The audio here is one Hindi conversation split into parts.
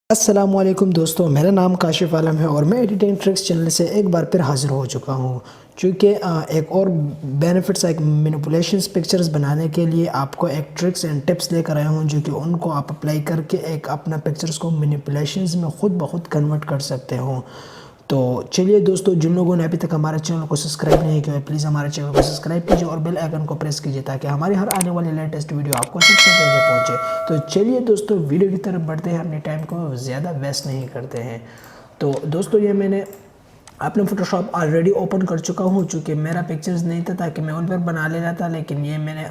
अस्सलामुअलैकुम दोस्तों, मेरा नाम काशिफ़ आलम है और मैं एडिटिंग ट्रिक्स चैनल से एक बार फिर हाज़िर हो चुका हूँ। चूँकि एक और बेनिफिट्स एक मैनिपुलेशंस पिक्चर्स बनाने के लिए आपको एक ट्रिक्स एंड टिप्स लेकर आया हूँ, जो कि उनको आप अप्लाई करके एक अपना पिक्चर्स को मैनिपुलेशंस में ख़ुद ब खुद कन्वर्ट कर सकते हो। तो चलिए दोस्तों, जिन लोगों ने अभी तक हमारे चैनल को सब्सक्राइब नहीं किया है, प्लीज़ हमारे चैनल को सब्सक्राइब कीजिए और बेल आइकन को प्रेस कीजिए ताकि हमारी हर आने वाली लेटेस्ट वीडियो आपको सबसे पहले पहुंचे। तो चलिए दोस्तों, वीडियो की तरफ बढ़ते हैं, अपने टाइम को ज़्यादा वेस्ट नहीं करते हैं। तो दोस्तों, ये मैंने अपना फ़ोटोशॉप ऑलरेडी ओपन कर चुका हूँ, चूँकि मेरा पिक्चर्स नहीं था ताकि मैं उन पर बना ले रहा था, लेकिन ये मैंने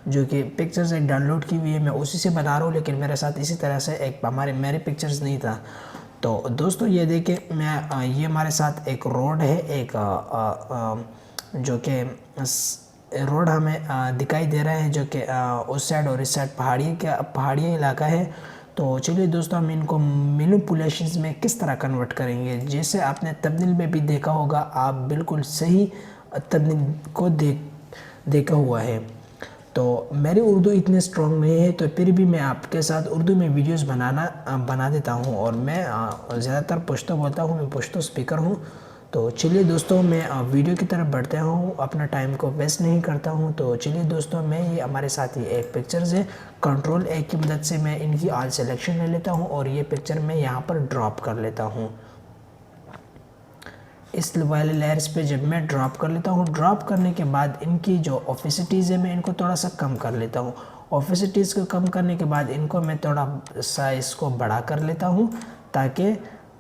जो कि पिक्चर्स एक डाउनलोड की हुई है, मैं उसी से बना रहा हूँ। लेकिन मेरे साथ इसी तरह से एक मेरे पिक्चर्स नहीं था। तो दोस्तों, ये देखिए, मैं ये हमारे साथ एक रोड है, एक जो कि रोड हमें दिखाई दे रहा है, जो कि उस साइड और इस साइड पहाड़ी इलाका है। तो चलिए दोस्तों, हम इनको मैनिपुलेशंस में किस तरह कन्वर्ट करेंगे। जैसे आपने तब्दील में भी देखा होगा, आप बिल्कुल सही तब्दील को देखा हुआ है। तो मेरी उर्दू इतनी स्ट्रॉन्ग नहीं है, तो फिर भी मैं आपके साथ उर्दू में वीडियोस बना देता हूँ। और मैं ज़्यादातर पश्तो बोलता हूँ, मैं पश्तो स्पीकर हूँ। तो चलिए दोस्तों, मैं वीडियो की तरफ बढ़ता हूँ, अपना टाइम को वेस्ट नहीं करता हूँ। तो चलिए दोस्तों, मैं ये हमारे साथ ही एक पिक्चर्स है, कंट्रोल-A की मदद से मैं इनकी ऑल सिलेक्शन ले लेता हूँ और ये पिक्चर मैं यहाँ पर ड्रॉप कर लेता हूँ। इस वाले लेयर्स पे जब मैं ड्रॉप कर लेता हूँ, ड्रॉप करने के बाद इनकी जो ऑफिसिटीज़ है, मैं इनको थोड़ा सा कम कर लेता हूँ। ऑफिसिटीज़ को कम करने के बाद इनको मैं थोड़ा सा इसको बड़ा कर लेता हूँ ताकि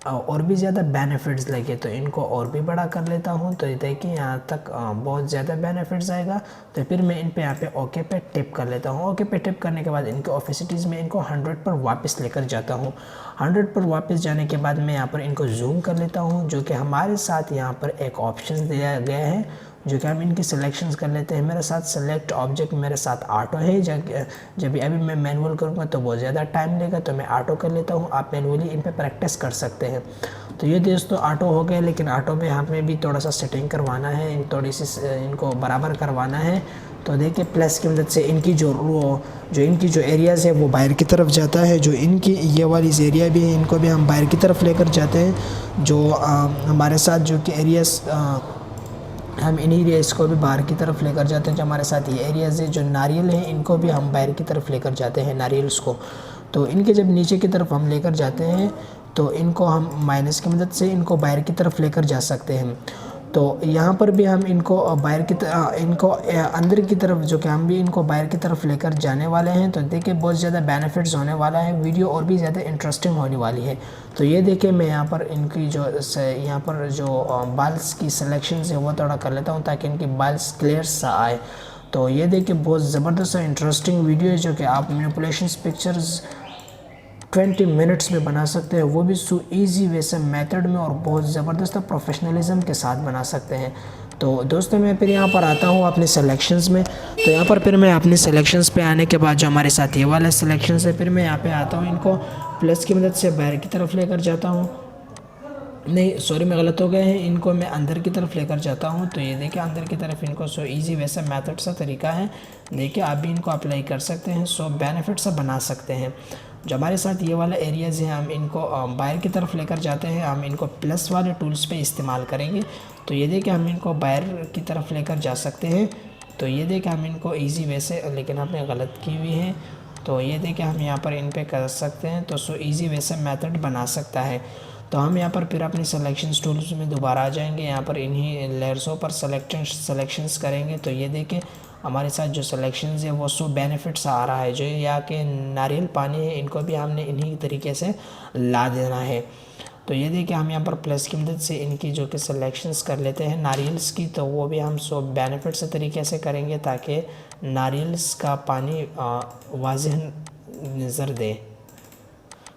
और भी ज़्यादा बेनिफिट्स लगे। तो इनको और भी बड़ा कर लेता हूँ। तो ये देखिए, यहाँ तक बहुत ज़्यादा बेनिफिट्स आएगा। तो फिर मैं इन पे यहाँ पे ओके पे टिप कर लेता हूँ। ओके पे टिप करने के बाद इनके ऑफिसिटीज़ में इनको 100 पर वापस लेकर जाता हूँ। 100 पर वापस जाने के बाद मैं यहाँ पर इनको जूम कर लेता हूँ, जो कि हमारे साथ यहाँ पर एक ऑप्शन दिया गया है, जो कि हम इनकी सिलेक्शंस कर लेते हैं। मेरे साथ सेलेक्ट ऑब्जेक्ट मेरे साथ ऑटो है। जब अभी मैं मैनुअल करूँगा तो बहुत ज़्यादा टाइम लेगा, तो मैं ऑटो कर लेता हूँ। आप मैनुअली इन पे प्रैक्टिस कर सकते हैं। तो ये दोस्तों, ऑटो हो गया, लेकिन ऑटो में हमें भी थोड़ा सा सेटिंग करवाना है, थोड़ी सी इनको बराबर करवाना है। तो देखिए, प्लस की मदद से इनकी जो एरियाज़ है वो बाहर की तरफ जाता है। जो इनकी ये वाली एरिया भी है, इनको भी हम बाहर की तरफ लेकर जाते हैं। जो हमारे साथ जो कि एरियाज़ हम इन एरियाज़ को भी बाहर की तरफ लेकर जाते हैं। जो हमारे साथ ये एरियाज़ है, जो नारियल हैं, इनको भी हम बाहर की तरफ लेकर जाते हैं, नारियल्स को। तो इनके जब नीचे की तरफ हम लेकर जाते हैं, तो इनको हम माइनस की मदद से इनको बाहर की तरफ लेकर जा सकते हैं। तो यहाँ पर भी हम इनको अंदर की तरफ, जो कि हम भी इनको बाहर की तरफ लेकर जाने वाले हैं। तो देखिए, बहुत ज़्यादा बेनिफिट्स होने वाला है, वीडियो और भी ज़्यादा इंटरेस्टिंग होने वाली है। तो ये देखिए, मैं यहाँ पर इनकी यहाँ पर जो बाल्स की सिलेक्शन है वो थोड़ा कर लेता हूँ ताकि इनकी बाल्स क्लियर सा आए। तो ये देखिए, बहुत ज़बरदस्त और इंटरेस्टिंग वीडियो है, जो कि आप मैनिपुलेशंस पिक्चर्स 20 मिनट्स में बना सकते हैं, वो भी सो ईजी वैसे मेथड में और बहुत ज़बरदस्त प्रोफेशनलिज्म के साथ बना सकते हैं। तो दोस्तों, मैं फिर यहाँ पर आता हूँ अपने सिलेक्शंस में। तो यहाँ पर फिर मैं अपने सिलेक्शंस पे आने के बाद जो हमारे साथ ये वाला सिलेक्शंस है, फिर मैं यहाँ पे आता हूँ, इनको प्लस की मदद से बाहर की तरफ लेकर जाता हूँ। नहीं सॉरी, मैं गलत हो गए हैं, इनको मैं अंदर की तरफ लेकर जाता हूँ। तो ये देखिए, अंदर की तरफ इनको सो इजी वैसा मेथड सा तरीका है। देखिए, आप भी इनको अप्लाई कर सकते हैं, सो बेनिफिट सा बना सकते हैं। जो हमारे साथ ये वाला एरियाज़ है, हम इनको बाहर की तरफ लेकर जाते हैं। हम इनको प्लस वाले टूल्स पे इस्तेमाल करेंगे। तो ये देखिए, हम इनको बाहर की तरफ लेकर जा सकते हैं। तो ये देखिए, हम इनको ईजी वैसे, लेकिन हमने गलत की हुई है। तो ये देखिए, हम यहाँ पर इन पे कर सकते हैं। तो सो ईजी वैसे मेथड बना सकता है। तो हम यहाँ पर फिर अपनी सिलेक्शन टूल्स में दोबारा आ जाएंगे। यहाँ पर इन्हीं लेयर्सों पर सिलेक्शंस करेंगे। तो ये देखें, हमारे साथ जो सिलेक्शंस है वो सो बेनिफिट्स आ रहा है। जो यहाँ के नारियल पानी है, इनको भी हमने इन्हीं तरीके से ला देना है। तो ये देखिए, हम यहाँ पर प्लस की मदद से इनकी जो कि सिलेक्शंस कर लेते हैं नारियल्स की, तो वो भी हम सो बेनिफिट्स तरीके से करेंगे ताकि नारियल्स का पानी वाज़ेह नज़र दे।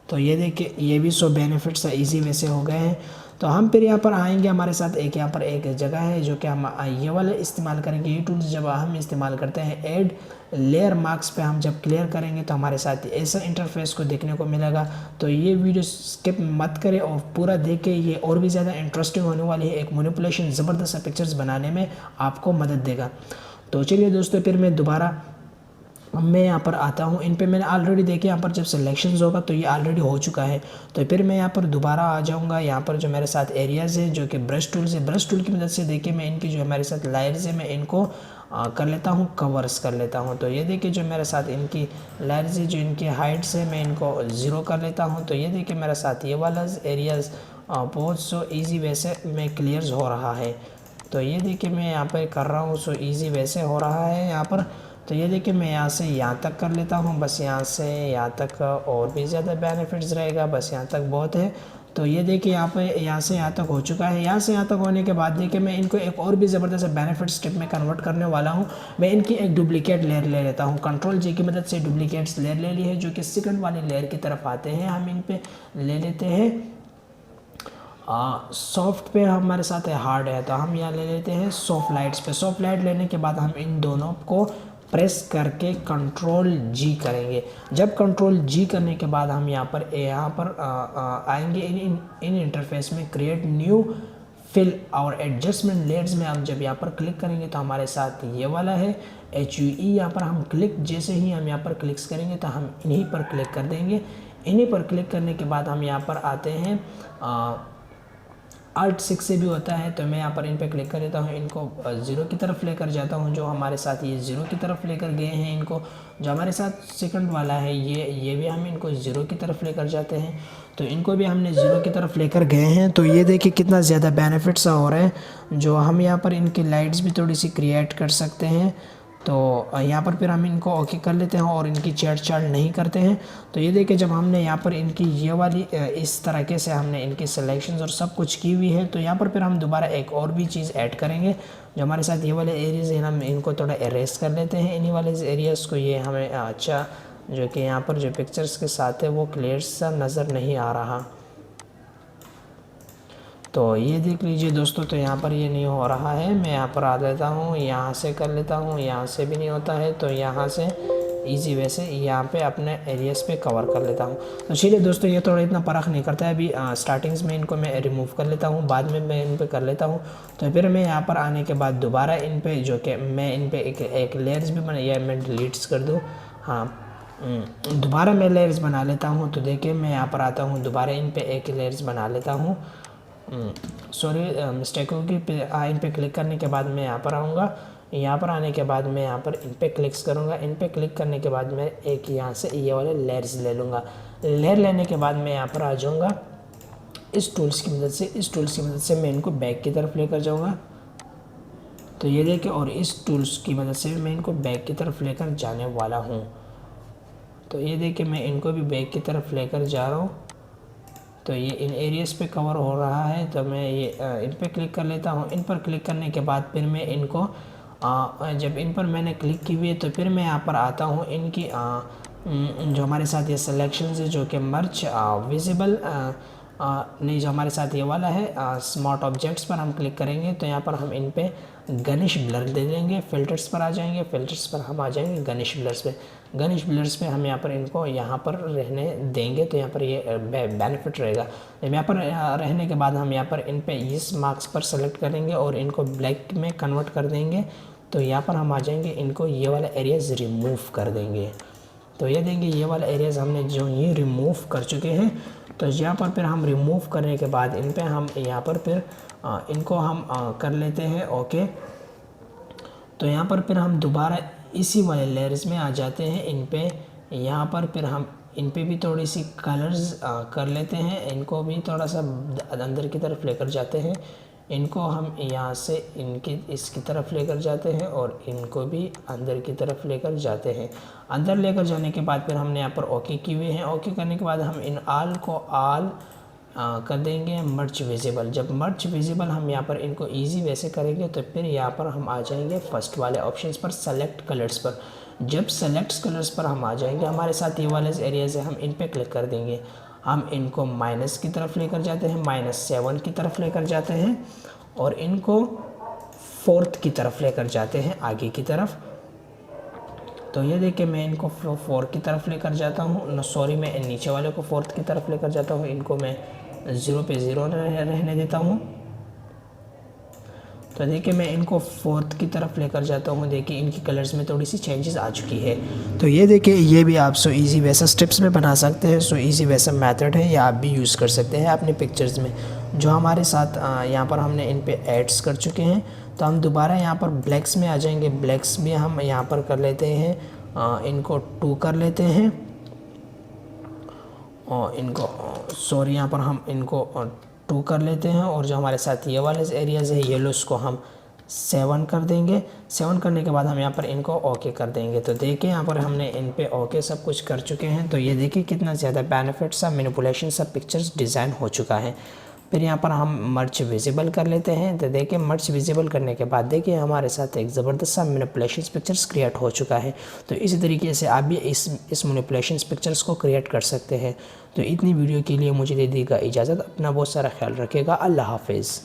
तो ये देखिए, ये भी सो बेनिफिट्स इजी वैसे हो गए हैं। तो हम फिर यहाँ पर आएंगे, हमारे साथ यहाँ पर एक जगह है जो कि हम ये वाले इस्तेमाल करेंगे। ये टूल्स जब हम इस्तेमाल करते हैं, ऐड लेयर मार्क्स पे हम जब क्लियर करेंगे तो हमारे साथ ऐसा इंटरफेस को देखने को मिलेगा। तो ये वीडियो स्किप मत करें और पूरा देखें, ये और भी ज़्यादा इंटरेस्टिंग होने वाली है। एक मैनिपुलेशन ज़बरदस्त पिक्चर्स बनाने में आपको मदद देगा। तो चलिए दोस्तों, फिर मैं दोबारा अब मैं यहाँ पर आता हूँ, इन पे मैंने ऑलरेडी देखे यहाँ पर जब सिलेक्शंस होगा तो ये ऑलरेडी हो चुका है। तो फिर मैं यहाँ पर दोबारा आ जाऊँगा, यहाँ पर जो मेरे साथ एरियाज़ है जो कि ब्रश टूल से, ब्रश टूल की मदद से देखिए मैं इनकी जो हमारे साथ लायर्स है मैं इनको कर लेता हूँ, कवर्स कर लेता हूँ। तो ये देखिए जो मेरे साथ इनकी लायर्स है, जो इनकी हाइट्स है मैं इनको 0 कर लेता हूँ। तो ये देखिए मेरे साथ ये वाला एरियाज़ बहुत सो ईजी वैसे में क्लियर्स हो रहा है। तो ये देखिए मैं यहाँ पर कर रहा हूँ, सो ईजी वैसे हो रहा है यहाँ पर। तो ये देखिए मैं यहाँ से यहाँ तक कर लेता हूँ, बस यहाँ से यहाँ तक, और भी ज़्यादा बेनिफिट्स रहेगा, बस यहाँ तक बहुत है। तो ये देखिए यहाँ पे यहाँ से यहाँ तक हो चुका है। यहाँ से यहाँ तक होने के बाद देखिए मैं इनको एक और भी ज़बरदस्त बेनिफिट स्टेप में कन्वर्ट करने वाला हूँ। मैं इनकी एक डुप्लीकेट लेयर ले लेता हूँ, कंट्रोल जी की मदद से डुप्लीकेट्स लेयर ले ली है, जो कि सेकंड वाली लेयर की तरफ आते हैं। हम इन पे ले लेते हैं सॉफ्ट पे, हमारे साथ है हार्ड है, तो हम यहाँ ले लेते हैं सॉफ्ट लाइट्स पे। सॉफ्ट लाइट लेने के बाद हम इन दोनों को प्रेस करके कंट्रोल जी करेंगे। जब कंट्रोल जी करने के बाद हम यहाँ पर आएंगे इन इंटरफेस में क्रिएट न्यू फिल और एडजस्टमेंट लेयर्स में हम जब यहाँ पर क्लिक करेंगे तो हमारे साथ ये वाला है HUE। यहाँ पर हम क्लिक, जैसे ही हम यहाँ पर क्लिक्स करेंगे तो हम इन्हीं पर क्लिक कर देंगे। इन्हीं पर क्लिक करने के बाद हम यहाँ पर आते हैं Alt 6 से भी होता है, तो मैं यहाँ पर इन पे क्लिक कर देता हूँ, इनको 0 की तरफ लेकर जाता हूँ। जो हमारे साथ ये 0 की तरफ लेकर गए हैं इनको, जो हमारे साथ सेकंड वाला है ये भी हम इनको 0 की तरफ लेकर जाते हैं। तो इनको भी हमने 0 की तरफ लेकर गए हैं। तो ये देखिए कितना ज़्यादा बेनिफिट्स हो रहे हैं। जो हम यहाँ पर इनकी लाइट्स भी थोड़ी सी क्रिएट कर सकते हैं। तो यहाँ पर फिर हम इनको ओके कर लेते हैं और इनकी छेड़छाड़ नहीं करते हैं। तो ये देखिए जब हमने यहाँ पर इनकी ये वाली इस तरीके से हमने इनकी सिलेक्शंस और सब कुछ की हुई है, तो यहाँ पर फिर हम दोबारा एक और भी चीज़ ऐड करेंगे। जो हमारे साथ ये वाले एरियाज़ हैं हम इनको थोड़ा एरेस कर लेते हैं, इन्हीं वाले एरियाज़ को। ये हमें अच्छा जो कि यहाँ पर जो पिक्चर्स के साथ है वो क्लियर सा नज़र नहीं आ रहा। तो ये देख लीजिए दोस्तों, तो यहाँ पर ये नहीं हो रहा है। मैं यहाँ पर आ लेता हूँ, यहाँ से कर लेता हूँ, यहाँ से भी नहीं होता है, तो यहाँ से इजी वे से यहाँ पे अपने एरियाज़ पे कवर कर लेता हूँ। तो चलिए दोस्तों, ये थोड़ा इतना फ़र्क नहीं करता है। अभी स्टार्टिंग्स में इनको मैं रिमूव कर लेता हूँ, बाद में मैं इन पे कर लेता हूँ। तो फिर मैं यहाँ पर आने के बाद दोबारा इन पे जो कि मैं इन पे एक लेयर्स भी बना, या मैं डिलीट्स कर दूँ, हाँ दोबारा मैं लेयर्स बना लेता हूँ। तो देखिए मैं यहाँ पर आता हूँ, दोबारा इन पे एक लेयर्स बना लेता हूँ। सॉरी मिस्टेक होगी। इन पे क्लिक करने के बाद मैं यहाँ पर आऊँगा, यहाँ पर आने के बाद मैं यहाँ पर इन पे क्लिक्स करूँगा। इन पे क्लिक करने के बाद मैं एक यहाँ से ये वाले लेयर्स ले लूँगा। लेयर लेने के बाद मैं यहाँ पर आ जाऊँगा इस टूल्स की मदद से मैं इनको बैक की तरफ लेकर जाऊँगा। तो ये देखिए, और इस टूल्स की मदद से मैं इनको बैक की तरफ लेकर जाने वाला हूँ। तो ये देखिए मैं इनको भी बैक की तरफ लेकर जा रहा हूँ। तो ये इन एरियाज़ पे कवर हो रहा है। तो मैं ये इन पे क्लिक कर लेता हूँ। इन पर क्लिक करने के बाद फिर मैं इनको जब इन पर मैंने क्लिक की हुई है, तो फिर मैं यहाँ पर आता हूँ इनकी जो हमारे साथ ये सिलेक्शंस है, जो कि मर्च विजिबल नहीं, जो हमारे साथ ये वाला है स्मार्ट ऑब्जेक्ट्स पर हम क्लिक करेंगे। तो यहाँ पर हम इन पे गनिश ब्लर दे देंगे। फ़िल्टर्स पर आ जाएंगे, फ़िल्टर्स पर हम आ जाएंगे गनिश ब्लर्स पे। गनिश ब्लर्स पे हम यहाँ पर इनको यहाँ पर रहने देंगे। तो यहाँ पर ये बेनिफिट रहेगा। जब यहाँ पर रहने के बाद हम यहाँ पर इन पे इस मार्क्स पर सेलेक्ट करेंगे और इनको ब्लैक में कन्वर्ट कर देंगे। तो यहाँ पर हम आ जाएंगे, इनको ये वाला एरियाज़ रिमूव कर देंगे। तो ये देंगे ये वाला एरियाज़ हमने जो ये रिमूव कर चुके हैं। तो यहाँ पर फिर हम रिमूव करने के बाद इन पे हम यहाँ पर फिर इनको हम कर लेते हैं ओके। तो यहाँ पर फिर हम दोबारा इसी वाले लेयर्स में आ जाते हैं। इन पे यहाँ पर फिर हम इन पे भी थोड़ी सी कलर्स कर लेते हैं। इनको भी थोड़ा सा अंदर की तरफ लेकर जाते हैं। इनको हम यहाँ से इनकी इसकी तरफ लेकर जाते हैं और इनको भी अंदर की तरफ लेकर जाते हैं। अंदर लेकर जाने के बाद फिर हमने यहाँ पर ओके किए हुए हैं। ओके करने के बाद हम इन आल को आल कर देंगे मर्च विजिबल। जब मर्च विजिबल हम यहाँ पर इनको इजी वैसे करेंगे, तो फिर यहाँ पर हम आ जाएंगे फर्स्ट वाले ऑप्शंस पर, सेलेक्ट कलर्स पर। जब सेलेक्ट कलर्स पर हम आ जाएंगे, हमारे साथ ये वाले एरियाज है, हम इन पे क्लिक कर देंगे। हम इनको माइनस की तरफ लेकर जाते हैं, -7 की तरफ लेकर जाते हैं और इनको 4th की तरफ लेकर जाते हैं आगे की तरफ। तो ये देखिए मैं इनको 4 की तरफ लेकर जाता हूँ, सॉरी मैं नीचे वाले को 4th की तरफ लेकर जाता हूँ। इनको मैं 0 पे 0 रहने देता हूँ। तो देखिए मैं इनको फोर्थ की तरफ लेकर जाता हूँ। देखिए इनकी कलर्स में थोड़ी सी चेंजेस आ चुकी है। तो ये देखिए ये भी आप सो इजी वैसा स्टेप्स में बना सकते हैं। सो इजी वैसा मेथड है, या आप भी यूज़ कर सकते हैं अपने पिक्चर्स में। जो हमारे साथ यहाँ पर हमने इन पे एड्स कर चुके हैं, तो हम दोबारा यहाँ पर ब्लैक्स में आ जाएंगे। ब्लैक्स भी हम यहाँ पर कर लेते हैं, इनको 2 कर लेते हैं, और इनको सॉरी यहाँ पर हम इनको 2 कर लेते हैं। और जो हमारे साथ ये वाले एरियाज़ है येलोस को हम 7 कर देंगे। 7 करने के बाद हम यहाँ पर इनको ओके कर देंगे। तो देखिए यहाँ पर हमने इन पे ओके सब कुछ कर चुके हैं। तो ये देखिए कितना ज़्यादा बेनिफिट सा मैनिपुलेशन सब पिक्चर्स डिज़ाइन हो चुका है। फिर यहाँ पर हम मर्ज विजिबल कर लेते हैं। तो देखिए मर्ज विजिबल करने के बाद देखिए हमारे साथ एक ज़बरदस्त सा मैनिपुलेशन पिक्चर्स क्रिएट हो चुका है। तो इसी तरीके से आप भी इस मैनिपुलेशन पिक्चर्स को क्रिएट कर सकते हैं। तो इतनी वीडियो के लिए मुझे दे दीजिएगा इजाज़त। अपना बहुत सारा ख्याल रखिएगा। अल्लाह हाफिज़।